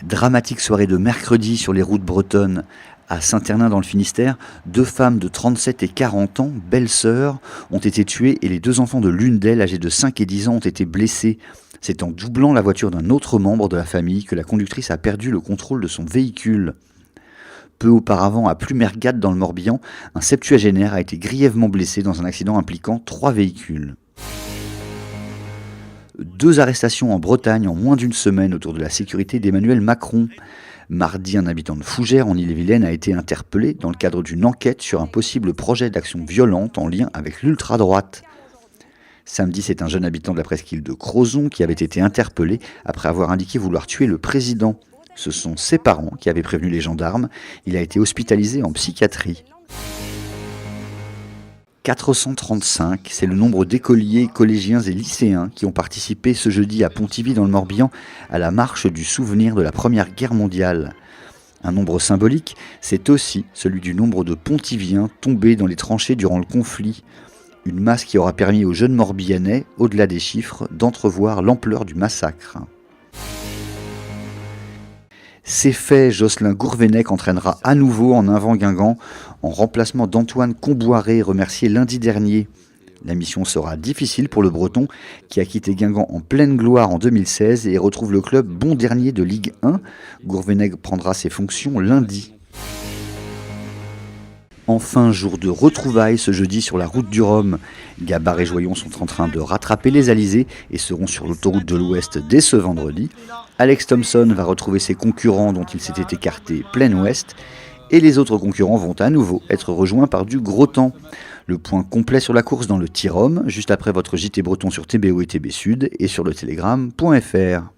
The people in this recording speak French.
Dramatique soirée de mercredi sur les routes bretonnes. À Saint-Hernin dans le Finistère, 2 femmes de 37 et 40 ans, belles-sœurs, ont été tuées et les 2 enfants de l'une d'elles, âgés de 5 et 10 ans, ont été blessés. C'est en doublant la voiture d'un autre membre de la famille que la conductrice a perdu le contrôle de son véhicule. Peu auparavant, à Plumergade dans le Morbihan, un septuagénaire a été grièvement blessé dans un accident impliquant 3 véhicules. 2 arrestations en Bretagne en moins d'une semaine autour de la sécurité d'Emmanuel Macron. Mardi, un habitant de Fougères en Ille-et-Vilaine a été interpellé dans le cadre d'une enquête sur un possible projet d'action violente en lien avec l'ultra-droite. Samedi, c'est un jeune habitant de la presqu'île de Crozon qui avait été interpellé après avoir indiqué vouloir tuer le président. Ce sont ses parents qui avaient prévenu les gendarmes. Il a été hospitalisé en psychiatrie. 435, c'est le nombre d'écoliers, collégiens et lycéens qui ont participé ce jeudi à Pontivy dans le Morbihan à la marche du souvenir de la Première Guerre mondiale. Un nombre symbolique, c'est aussi celui du nombre de Pontiviens tombés dans les tranchées durant le conflit. Une masse qui aura permis aux jeunes Morbihanais, au-delà des chiffres, d'entrevoir l'ampleur du massacre. C'est fait, Jocelyn Gourvenec entraînera à nouveau en avant Guingamp, en remplacement d'Antoine Comboiré, remercié lundi dernier. La mission sera difficile pour le Breton, qui a quitté Guingamp en pleine gloire en 2016 et retrouve le club bon dernier de Ligue 1. Gourvenec prendra ses fonctions lundi. Enfin, jour de retrouvailles ce jeudi sur la route du Rhum. Gabard et Joyon sont en train de rattraper les alizés et seront sur l'autoroute de l'Ouest dès ce vendredi. Alex Thompson va retrouver ses concurrents dont il s'était écarté plein ouest. Et les autres concurrents vont à nouveau être rejoints par du gros temps. Le point complet sur la course dans le Tirrhum, juste après votre JT Breton sur TBO et TB Sud et sur le telegram.fr.